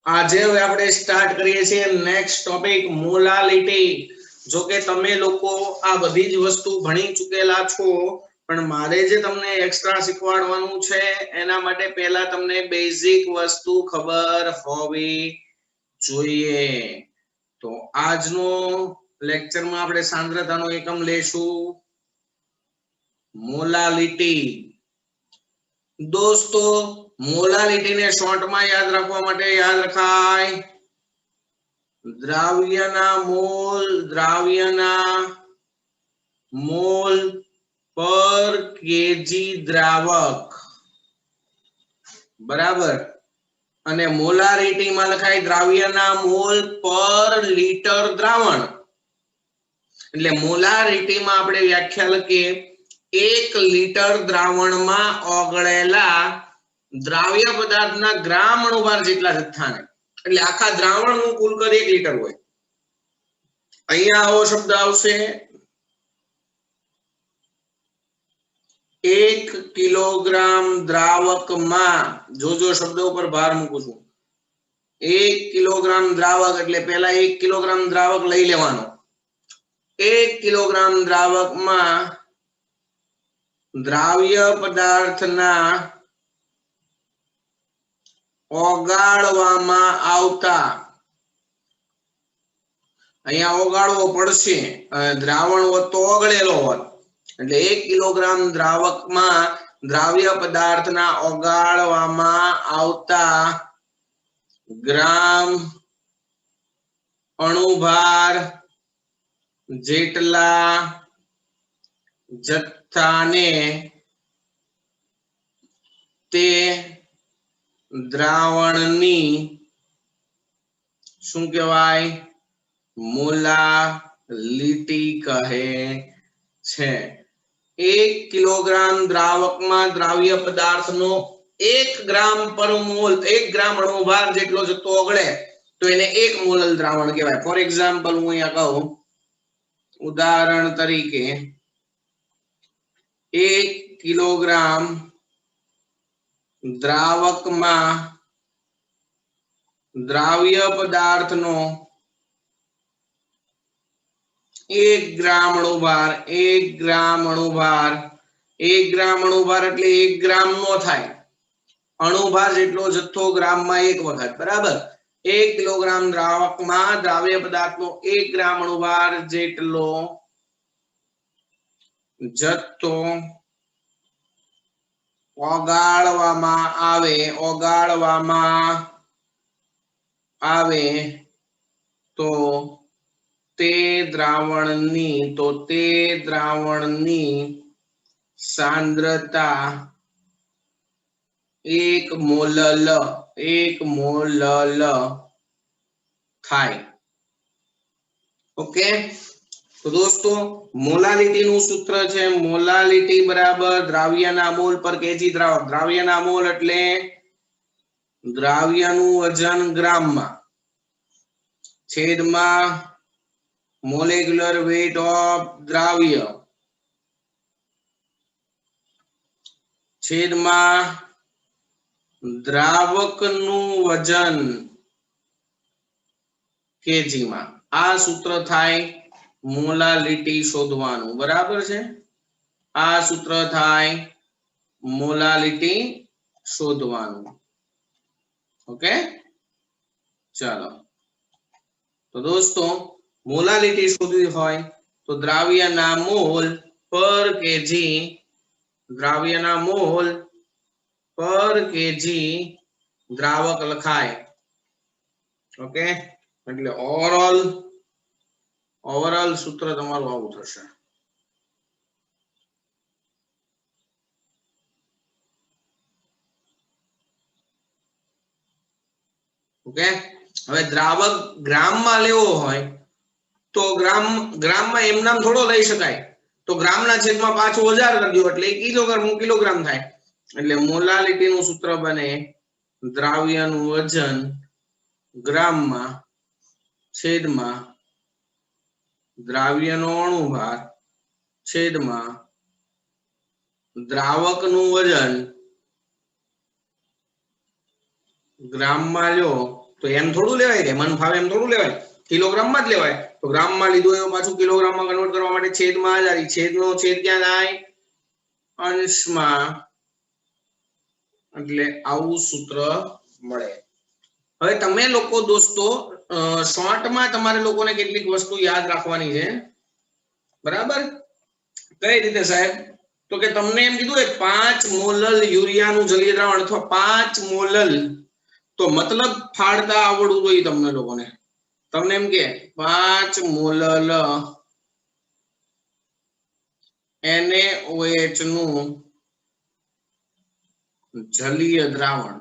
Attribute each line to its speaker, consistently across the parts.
Speaker 1: આજે હવે આપણે સ્ટાર્ટ કરીએ છીએ નેક્સ્ટ ટોપિક મોલાલિટી। જો કે તમે લોકો આ બધી જ વસ્તુ ભણી ચૂકેલા છો, પણ મારે જે તમને એક્સ્ટ્રા શીખવાડવાનું છે એના માટે પહેલા તમને બેઝિક વસ્તુ ખબર હોવી જોઈએ। તો આજનો લેક્ચરમાં આપણે સાંદ્રતાનો એકમ લેશું મોલાલિટી। दोस्तों मोलालिटी ने शॉर्ट में याद रखवा माटे याद रखाय द्राव्यना मोल पर केजी द्रावक बराबर અને મોલારિટી માં લખાય દ્રાવ્યના મોલ પર લિટર દ્રાવણ। એટલે મોલારિટી માં આપણે વ્યાખ્યા લખીએ 1 લિટર દ્રાવણમાં ઓગળેલા દ્રાવ્ય પદાર્થના ગ્રામ અણુભાર જેટલા જથ્થાને, એટલે આખા દ્રાવણનું કુલ કદ 1 લિટર હોય। અહીંયા આવો શબ્દ આવશે 1 કિલોગ્રામ દ્રાવકમાં, જોજો શબ્દ ઉપર ભાર મૂકું છું। 1 કિલોગ્રામ દ્રાવક એટલે પહેલા 1 કિલોગ્રામ દ્રાવક લઈ લેવાનો। 1 કિલોગ્રામ દ્રાવકમાં દ્રાવ્ય પદાર્થના ઓગાળવામાં આવતા, અહીંયા ઓગાળવો પડશે, દ્રાવણ હોત તો ઓગળેલો હોત, એટલે 1 કિલોગ્રામ દ્રાવકમાં દ્રાવ્ય પદાર્થના ઓગાળવામાં આવતા ગ્રામ અણુભાર જેટલા જથ્થાને તે દ્રાવણની શું કહેવાય? મોલાલિટી કહે છે। 1 કિલોગ્રામ દ્રાવકમાં દ્રાવ્ય પદાર્થનો 1 ગ્રામ પર મોલ, 1 ગ્રામ અણુભાર જેટલો જથ્થો ઓગળે તો એને 1 મોલલ દ્રાવણ કહેવાય। ફોર એક્ઝામ્પલ હું અહીંયા કહું, ઉદાહરણ તરીકે 1 કિલોગ્રામ દ્રાવકમાં દ્રાવ્ય પદાર્થનો 1 ગ્રામ અણુભાર, 1 ગ્રામ અણુભાર, 1 ગ્રામ અણુભાર એટલે 1 ગ્રામ નો થાય, અણુભાર જેટલો જથ્થો ગ્રામમાં 1 વખત, બરાબર। 1 કિલોગ્રામ દ્રાવકમાં દ્રાવ્ય પદાર્થનો 1 ગ્રામ અણુભાર જેટલો જથ્થો ઓગાળવામાં આવે તો તે દ્રાવણની સાંદ્રતા 1 મોલલ થાય। ઓકે, તો દોસ્તો મોલાલિટી નું સૂત્ર છે મોલાલિટી બરાબર દ્રાવ્યના મોલ પર કેજી દ્રાવક। દ્રાવ્યના મોલ એટલે દ્રાવ્યનું વજન ગ્રામમાં છેદમાં મોલેક્યુલર વેટ ઓફ દ્રાવ્ય છેદમાં દ્રાવકનું વજન કેજીમાં। આ સૂત્ર થાય મોલાલિટી શોધવાનું, બરાબર છે। આ સૂત્ર થાય મોલાલિટી શોધવાનું। ઓકે, ચાલો, તો દોસ્તો મોલાલિટી શોધવી હોય તો દ્રાવ્યના મોલ પર કેજી, દ્રાવ્યના મોલ પર કેજી દ્રાવક લખાય। ઓકે, એટલે ઓવરઓલ સૂત્ર તમારું આવું થશે। ઓકે, હવે દ્રાવક ગ્રામમાં લેવો હોય તો ગ્રામમાં એમ નામ થોડો લઈ શકાય, તો ગ્રામના છેદમાં પાછું 1000 કરી દો એટલે કિલોગ્રામ થાય। એટલે મોલાલિટી નું સૂત્ર બને દ્રાવ્યનું વજન ગ્રામમાં છેદમાં દ્રાવ્યનો અણુભાર છેદમાં દ્રાવકનું વજન ગ્રામમાં લો તો એમ થોડું લેવાય કે મન ફાવે એમ થોડું લેવાય, કિલોગ્રામમાં જ લેવાય. તો ગ્રામમાં લીધું એવું પાછું કિલોગ્રામમાં કન્વર્ટ કરવા માટે છેદમાં જ આવી, છેદનો છેદ ક્યાં જાય? અંશમાં. એટલે આવું સૂત્ર મળે. હવે તમે લોકો દોસ્તો શોર્ટમાં તમારે લોકોને કેટલીક વસ્તુ યાદ રાખવાની છે, બરાબર? કઈ રીતે સાહેબ? તો કે તમને એમ કીધું કે 5 મોલલ યુરિયાનું જલીય દ્રાવણ અથવા 5 મોલલ, તો મતલબ ફાડતા આવડવું જોઈએ તમને લોકોને. તમને એમ કે 5 મોલલ NaOH નું જલીય દ્રાવણ,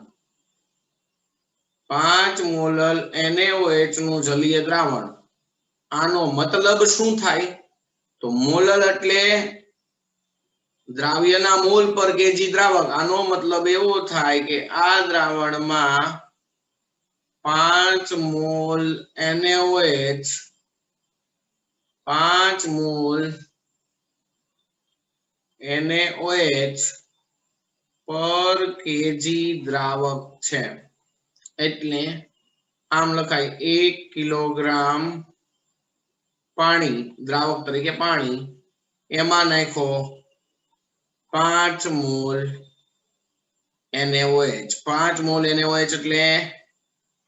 Speaker 1: 5 મોલલ NaOH નું જલીય દ્રાવણ, આનો મતલબ શું થાય? તો મોલલ એટલે દ્રાવ્યના મોલ પર કેજી દ્રાવક. આનો મતલબ એવો થાય કે આ દ્રાવણમાં 5 મોલ NaOH 5 મોલ NaOH પર કેજી દ્રાવક છે. એટલે આમ લખાય 1 કિલોગ્રામ પાણી, દ્રાવક તરીકે પાણી, એમાં નાખો 5 મોલ NaOH. 5 મોલ NaOH એટલે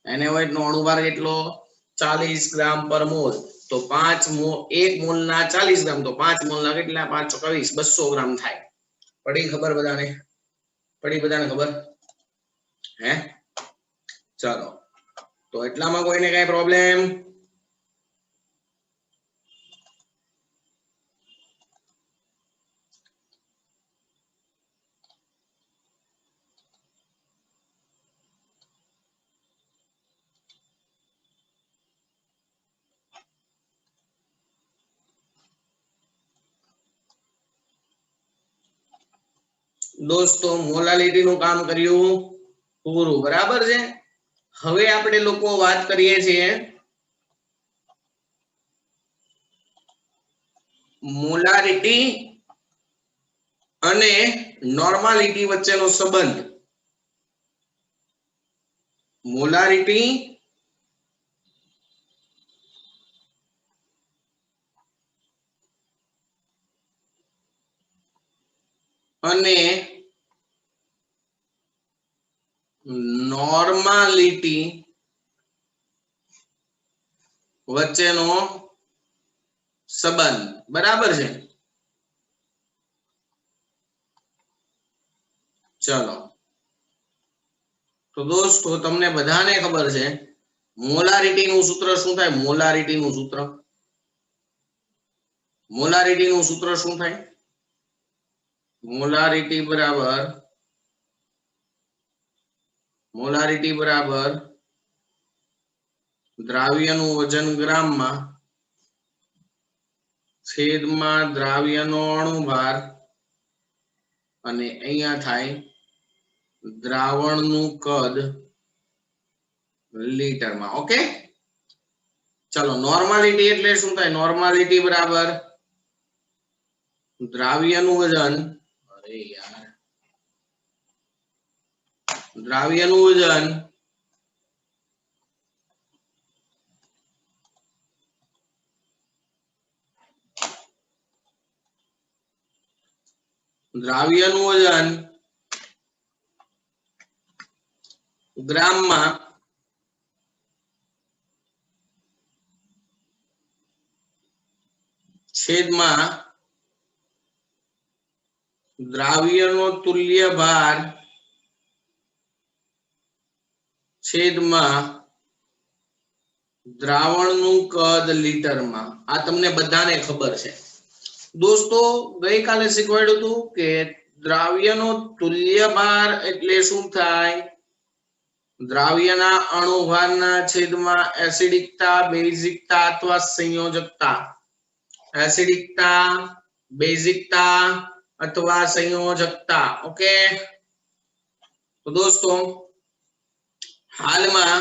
Speaker 1: NaOH નો અણુભાર કેટલો? 40 ગ્રામ પર મોલ. તો 1 મોલ ના 40 ગ્રામ, તો 5 મોલ ના કેટલા? 5 × 20 200 ગ્રામ થાય. પડી ખબર બધાને? પડી બધાને ખબર? હે? ચાલો, તો એટલામાં કોઈને કઈ પ્રોબ્લેમ? દોસ્તો મોલાલિટી નું કામ કર્યું પૂરું, બરાબર છે? હવે આપણે લોકો વાત કરીએ છીએ મોલારિટી અને નોર્માલિટી વચ્ચેનો સંબંધ. મોલારિટી અને નોર્માલિટી વચ્ચેનો સંબંધ, બરાબર છે? ચલો, તો દોસ્તો તમને બધાને ખબર છે મોલારિટી નું સૂત્ર શું થાય? મોલારિટી નું સૂત્ર, મોલારિટી નું સૂત્ર શું થાય? મોલારિટી બરાબર દ્રાવ્યનું વજન ગ્રામમાં છેદમાં દ્રાવ્યનો અણુભાર, અને અહીંયા થાય દ્રાવણનું કદ લીટરમાં. ઓકે, ચલો, નોર્માલિટી એટલે શું થાય? નોર્માલિટી બરાબર દ્રાવ્યનું વજન, અરે યાર, દ્રાવ્યનું વજન ગ્રામમાં છેદમાં દ્રાવ્યનો તુલ્ય ભાર છેદમાં દ્રાવણનું કદ લીટરમાં. આ તમને બધાને ખબર છે દોસ્તો. ગઈકાલે શીખવાડ્યું હતું કે દ્રાવ્યનો તુલ્ય ભાર એટલે શું થાય? દ્રાવ્યના અણુભારના છેદમાં એસિડિકતા, બેઝિકતા અથવા સંયોજકતા. એસિડિકતા, બેઝિકતા અથવા સંયોજકતા. ઓકે, તો દોસ્તો હાલમાં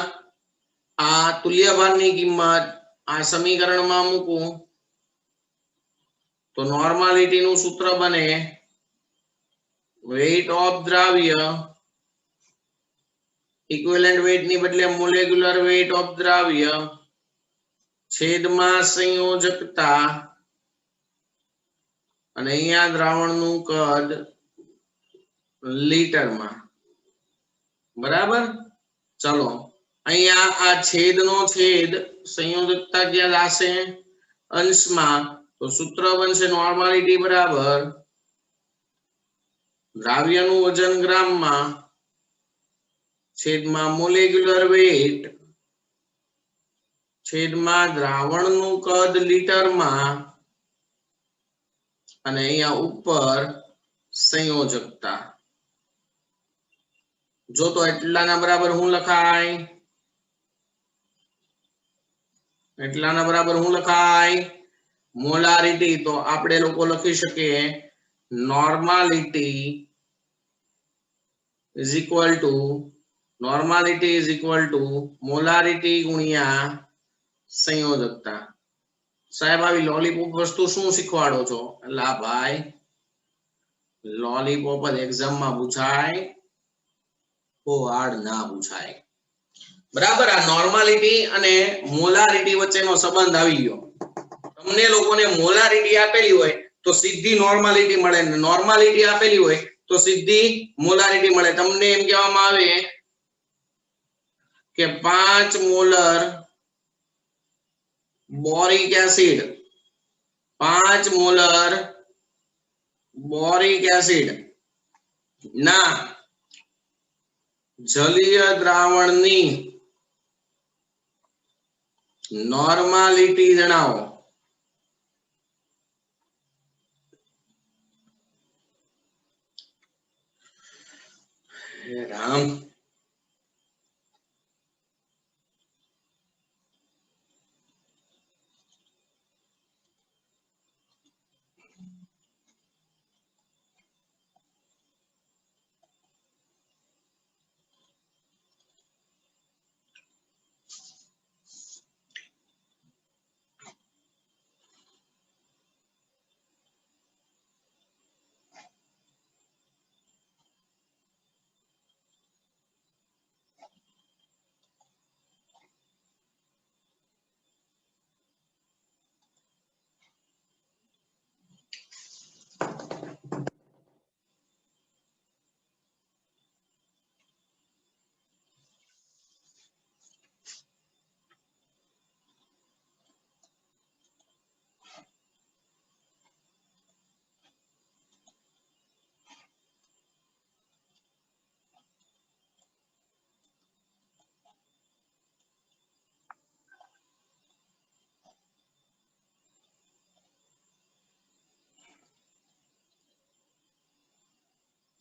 Speaker 1: આ તુલ્યભારની કિંમત આ સમીકરણમાં મૂકું તો નોર્માલિટી નું સૂત્ર બને વેઇટ ઓફ દ્રાવ્ય ઇક્વિવેલન્ટ વેઇટ ની બદલે મોલેક્યુલર વેઇટ ઓફ દ્રાવ્ય છેદમાં સંયોજકતા અને અહીંયા દ્રાવણનું કદ લીટરમાં. બરાબર. ચલો અહીંયા આ છેદનો છેદ સંયોજકતા ક્યાં જશે અંશમાં, તો સૂત્ર બનશે નોર્માલિટી બરાબર દ્રાવ્યનું વજન ગ્રામમાં છેદમાં મોલેક્યુલર વેઇટ છેદમાં દ્રાવણનું કદ લીટરમાં અને અહીંયા ઉપર સંયોજકતા. જો તો એટલાના બરાબર શું લખાય, એટલાના બરાબર શું લખાય મોલારિટી. તો આપણે લોકો લખી શકીએ normality is equal to normality is equal to molarity ગુણ્યા સંયોજકતા. સાહેબ આવી લોલીપોપ વસ્તુ શું શીખવાડો છો? એટલે ભાઈ લોલીપોપ જ એક્ઝામમાં પૂછાય, બહુ હાર્ડ ના પૂછાય. બરાબર. આ નોર્માલિટી અને મોલારિટી વચ્ચેનો સંબંધ આવી ગયો. તમને લોકોને મોલારિટી આપેલી હોય તો સીધી નોર્માલિટી મળે, નોર્માલિટી આપેલી હોય તો સીધી મોલારિટી મળે. તમને એમ કહેવામાં આવે કે 5 molar boric acid 5 molar boric acid ના જલીય દ્રાવણની નોર્માલિટી જણાવો. રામ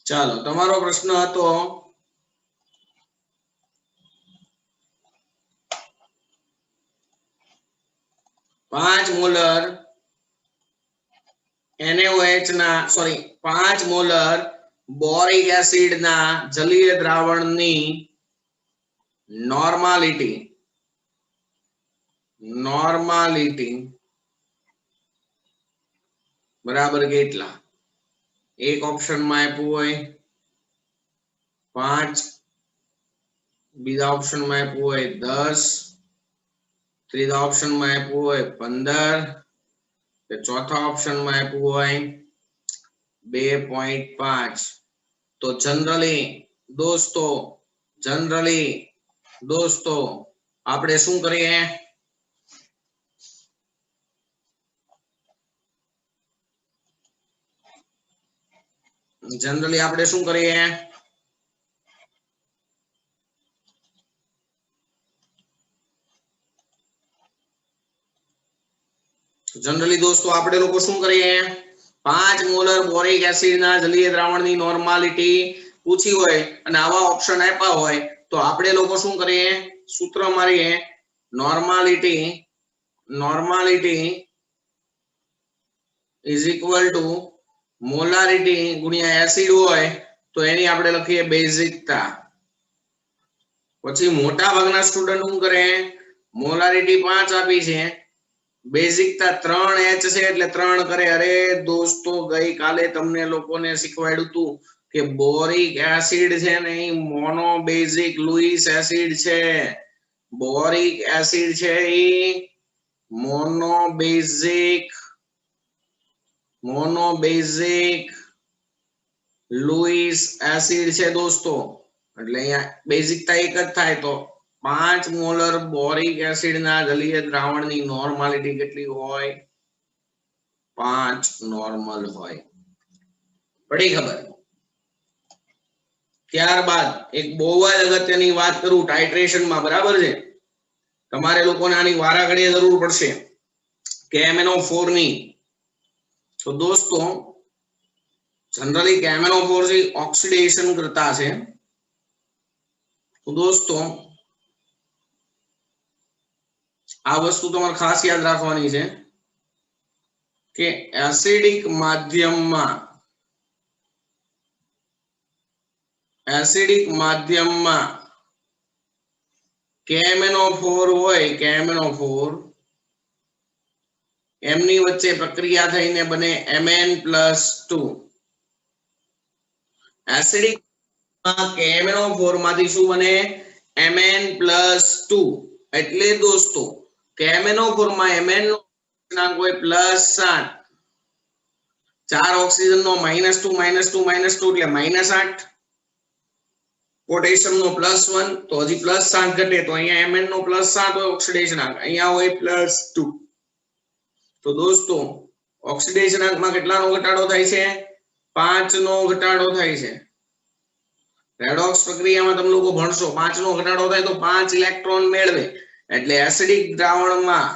Speaker 1: ચાલો તમારો પ્રશ્ન હતો 5 મોલર NaOH ના 5 મોલર બોરિક એસિડ ના જલીય દ્રાવણની નોર્માલિટી બરાબર કેટલા? એક ઓપ્શન માં આપ્યું હોય 5, બીજા ઓપ્શન માં આપ્યું હોય 10, ત્રીજા ઓપ્શન માં આપ્યું હોય 15 કે ચોથા ઓપ્શન માં આપ્યું હોય 2.5. તો જનરલી દોસ્તો આપણે શું કરીએ? જનરલી આપણે શું કરીએ? જનરલી દોસ્તો આપણે લોકો શું કરીએ? 5 મોલર બોરિક એસિડ ના જલીય દ્રાવણની નોર્માલિટી પૂછી હોય અને આવા ઓપ્શન આપ્યા હોય તો આપણે લોકો શું કરીએ? સૂત્ર મારીએ normality is equal to molarity ગુણ્યા એસિડ હોય તો એની આપણે લખીએ બેઝિકતા. પછી મોટા ભાગના સ્ટુડન્ટ શું કરે? મોલારિટી 5 આપી છે, બેઝિકતા 3H છે એટલે 3 કરે. અરે દોસ્તો ગઈકાલે તમને લોકોને શીખવાડ્યું હતું કે બોરિક એસિડ છે ને એ મોનોબેઝિક લुईस એસિડ છે, બોરિક એસિડ છે એ મોનોબેઝિક લुईस એસિડ છે દોસ્તો. એટલે અહીંયા બેઝિકતા એક જ થાય તો 5 મોલર બોરિક એસિડ ના જલીય દ્રાવણની નોર્માલિટી કેટલી હોય? 5 નોર્મલ હોય. પડી ખબર? ત્યારબાદ એક બહુ જ અગત્યની વાત કરું ટાઇટ્રેશનમાં, બરાબર છે? તમારે લોકોને આની વારાઘડીએ જરૂર પડશે KMnO4 ની. તો દોસ્તો जनरली KMnO4 से ऑक्सीडेशन करता है. तो दोस्तों आ वस्तु તમારે ખાસ યાદ રાખવાની છે કે એસિડિક માધ્યમમાં KMnO4 હોય, KMnO4 એમની વચ્ચે પ્રક્રિયા થઈને બને Mn+2. એસિડિક KMnO4 માંથી શું બને? Mn+2. એટલે દોસ્તો KMnO4 માં Mn નો ગુણાંક હોય +7, 4 ઓક્સિજન નો -2 -2 -2 એટલે -8, પોટેશિયમ નો +1 તો હજી +7 ઘટે તો અહીંયા Mn નો +7 હોય ઓક્સિડેશન આંક, અહીંયા હોય +2. તો દોસ્તો ઓક્સિડેશન આંકમાં કેટલાનો ઘટાડો થાય છે? 5 નો ઘટાડો થાય છે. રેડોક્સ પ્રક્રિયામાં તમે લોકો ભણશો 5 નો ઘટાડો થાય તો 5 ઇલેક્ટ્રોન મેળવે. એટલે એસિડિક દ્રાવણમાં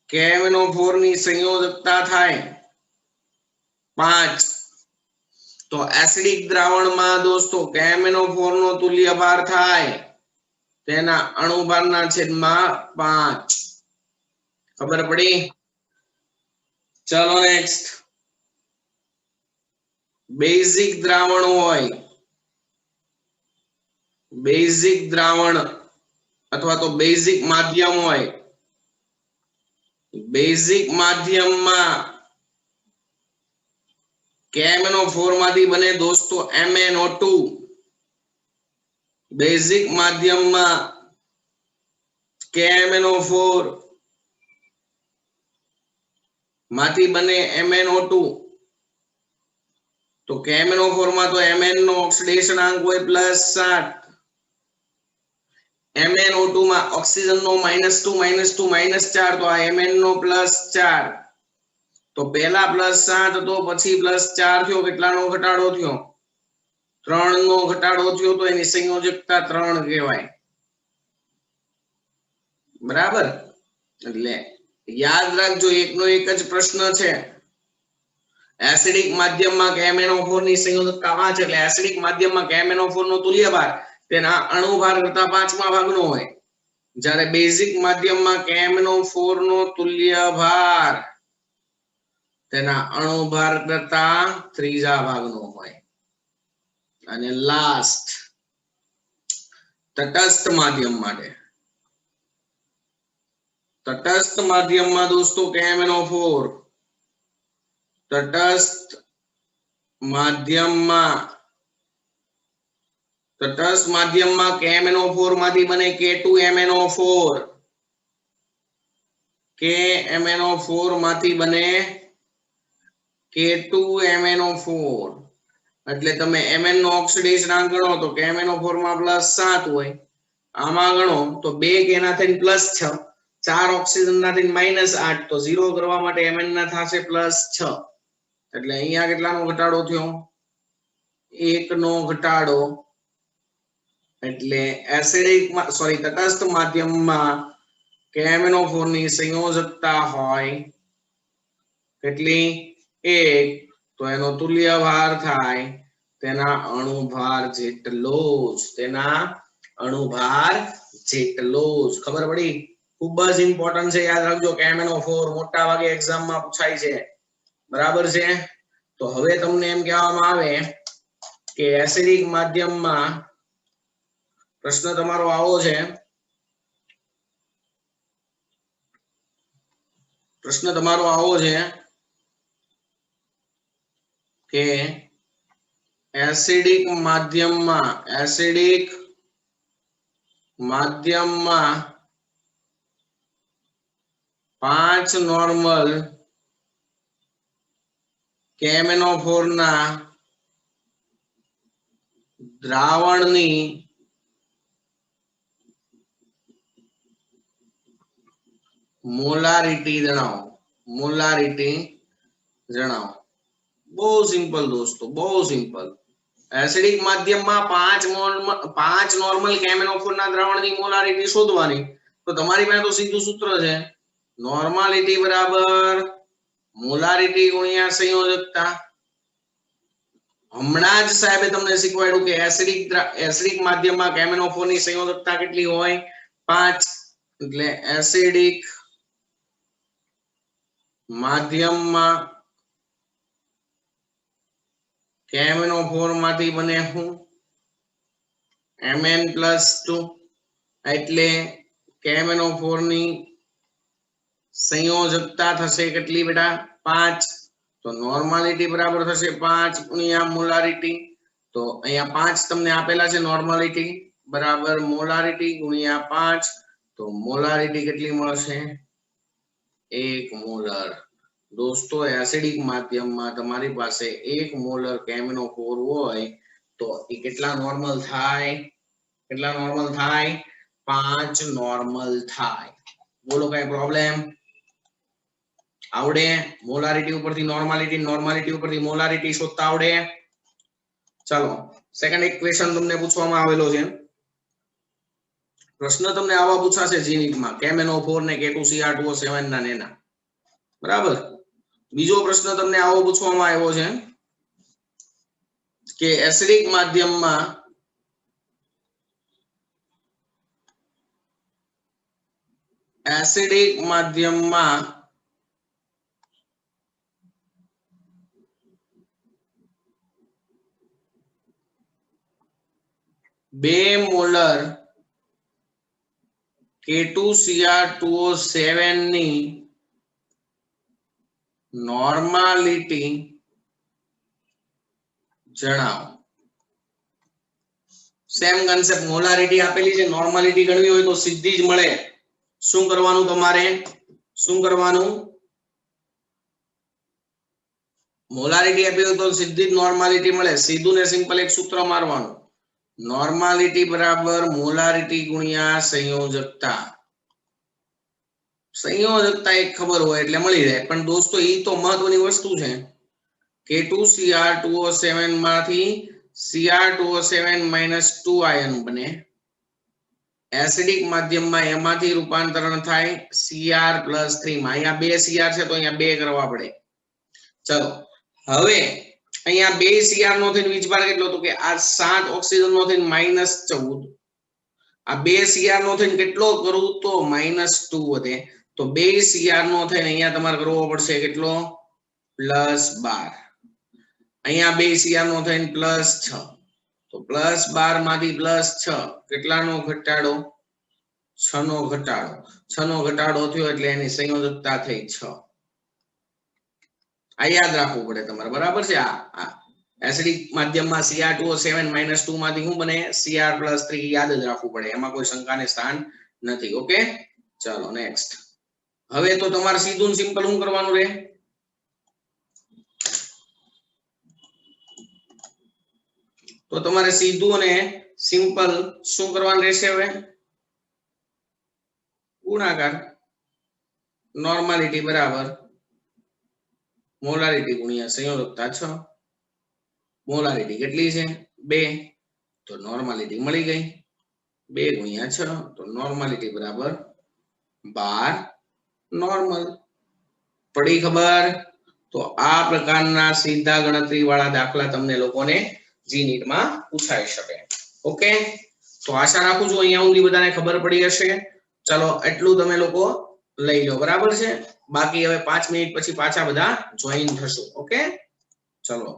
Speaker 1: KMnO4 ની સંયોજકતા થાય 5. તો એસિડિક દ્રાવણમાં દોસ્તો KMnO4 નો તુલ્ય ભાર થાય તેના અણુભારના છેદમાં 5. ખબર પડી? ચલો નેક્સ્ટ. બેઝિક દ્રાવણ હોય, બેઝિક દ્રાવણ અથવા તો બેઝિક માધ્યમ હોય, બેઝિક માધ્યમમાં KMnO4 માંથી બને દોસ્તો MnO2. બેઝિક માધ્યમમાં KMnO4 માંથી બને MnO2. તો KMnO4 માં તો Mn નો ઓક્સિડેશન આંક હોય +7, MnO2 માં ઓક્સિજન નો -2 -2 -4 તો આ Mn નો +4. તો પહેલા +7 તો પછી +4 થયો, કેટલાનો ઘટાડો થયો? 3 નો ઘટાડો થયો. તો એની સંયોજકતા 3 કહેવાય. બરાબર? એટલે યાદ રાખજો, એકનો એક જ પ્રશ્ન છે. એસિડિક માધ્યમમાં KMnO4 ની સંયોજકતા 5 એટલે એસિડિક માધ્યમમાં KMnO4 નો તુલ્યભાર તેના અણુભાર કરતા 5મા ભાગનો હોય, જ્યારે બેઝિક માધ્યમમાં KMnO4 નો તુલ્યભાર તેના અણુભાર કરતા 3જા ભાગનો હોય. અને લાસ્ટ તટસ્થ માધ્યમ માટે, તટસ્થ માધ્યમમાં દોસ્તો KMnO4 તટસ્થ માધ્યમમાં KMnO4 માંથી બને K2MnO4. KMnO4 માંથી બને K2MnO4. એટલે તમે Mn નો ઓક્સિડેશન આંક ગણો તો KMnO4 માં +7 હોય, આમાં ગણો તો 2 કે ના થઈને +6, 4 ઓક્સિજન ના થઈને -8 તો 0 કરવા માટે Mn ના થશે +6. એટલે અહીંયા કેટલાનો ઘટાડો થયો? 1 નો ઘટાડો. એટલે એસિડિક તટસ્થ માધ્યમમાં KMnO4 ની સંયોજકતા હોય કેટલી? 1. તો એનો તુલ્યભાર થાય તેના અણુભાર જેટલો જ, તેના અણુભાર જેટલો જ. ખબર પડી? ખૂબ જ ઇમ્પોર્ટન્ટ છે, યાદ રાખજો. KMnO4 મોટા ભાગે એક્ઝામમાં પૂછાય છે. બરાબર છે? તો હવે તમને એમ કહેવામાં આવે કે એસિડિક માધ્યમમાં પ્રશ્ન તમારો આવો છે, કે એસિડિક માધ્યમમાં 5 નોર્મલ KMnO4 ના દ્રાવણની મોલારિટી જણાવો. બહુ સિમ્પલ દોસ્તો, બહુ સિમ્પલ. એસિડિક માધ્યમમાં 5 નોર્મલ KMnO4 ના દ્રાવણની મોલારિટી શોધવાની. તો તમારી પાસે તો સીધું સૂત્ર છે, નોર્માલિટી બરાબર મોલારિટી ગુણ્યા સંયોજકતા. હમણાં જ સાહેબે તમને શીખવાડ્યું કે એસિડિક માધ્યમમાં KMnO4 ની સંયોજકતા કેટલી હોય? 5. એટલે એસિડિક માધ્યમમાં KMnO4 માંથી બને શું? Mn+2. એટલે KMnO4 ની સંયોજકતા થશે કેટલી બેટા? 5. તો નોર્માલિટી બરાબર થશે 5 ગુણ્યા મોલારિટી. તો અહીંયા 5 તમને આપેલા છે, નોર્માલિટી બરાબર મોલારિટી ગુણ્યા 5. તો મોલારિટી કેટલી મળશે? 1 મોલર. દોસ્તો એસિડિક માધ્યમમાં તમારી પાસે 1 મોલર KMnO4 હોય તો એ કેટલા નોર્મલ થાય? 5 નોર્મલ થાય. બોલો કઈ પ્રોબ્લેમ? આવડે? મોલારિટી ઉપરથી નોર્માલિટી ઉપરથી મોલારિટી શોધતા આવડે? ચલો સેકન્ડ ઇક્વેશન તમને પૂછવામાં આવેલો છે. પ્રશ્ન તમને આવા પૂછાશે જીનીટમાં, KMnO4 ને K2Cr2O7 ના નેના. બરાબર. બીજો પ્રશ્ન તમને આવો પૂછવામાં આવ્યો છે કે એસિડિક માધ્યમમાં બે મોલર K2Cr2O7 ની નોર્માલિટી જણાવો. સેમ કન્સેપ્ટ, મોલારિટી આપેલી છે, નોર્માલિટી ગણવી હોય તો સીધી જ મળે. શું કરવાનું તમારે? મોલારિટી આપી હોય તો સીધી જ નોર્માલિટી મળે. સીધું ને સિમ્પલ એક સૂત્ર મારવાનું, નોર્માલિટી બરાબર મોલારિટી ગુણ્યા સંયોજકતા. સંયોજકતા એક ખબર હોય એટલે મળી જાય. પણ દોસ્તો એ તો મહત્વની વસ્તુ છે, K2Cr2O7 માંથી Cr2O7-2 આયન બને. એસિડિક માધ્યમમાં એમાંથી રૂપાંતરણ થાય Cr+3 માં. અહીંયા 2 Cr છે તો અહીંયા 2 કરવા પડે. ચલો હવે અહીંયા 2 Cr નો થઈને વીજભાર કેટલો? તો કે આ 7 ઓક્સિજન નો થઈને -14. આ 2 Cr નો થઈને કેટલો કરું? તો -2 વધે. તો 2 Cr નો થઈને અહીંયા તમારે કરવો પડશે કેટલો? +12. અહીંયા 2 Cr નો થઈને +6. તો +12 માંથી +6 કેટલાનો ઘટાડો? 6 નો ઘટાડો. 6 નો ઘટાડો થયો એટલે એની સંયોજકતા થઈ 6. આ યાદ રાખવું પડે તમારે. બરાબર છે? આ એસિડિક માધ્યમમાં Cr2O7-2 માંથી શું બને? Cr+3. યાદ જ રાખવું પડે, એમાં કોઈ શંકાને સ્થાન નથી. ઓકે, ચાલો નેક્સ્ટ. હવે તો તમારે સીધું સિમ્પલ શું કરવાનું રહે? તો તમારે સીધું અને સિમ્પલ શું કરવાનું રહેશે? હવે ગુણાકાર. નોર્માલિટી બરાબર મોલારિટી ગુણ્યા સંયોજકતા 6. મોલારિટી કેટલી છે? 2. તો નોર્માલિટી મળી ગઈ. 2 ગુણ્યા 6 તો નોર્માલિટી બરાબર 12 નોર્મલ. પડી ખબર? તો આ પ્રકારના સીધા ગણતરી વાળા દાખલા તમને લોકોને જીનીટ માં પૂછાઈ શકે. ઓકે, તો આશા રાખું છું અહીંયા સુધી બધાને ખબર પડી હશે. ચલો એટલું તમે લોકો લઈ લો. બરાબર છે? બાકી હવે 5 મિનિટ પછી પાછા બધા જોઈન થશો. ઓકે, ચલો.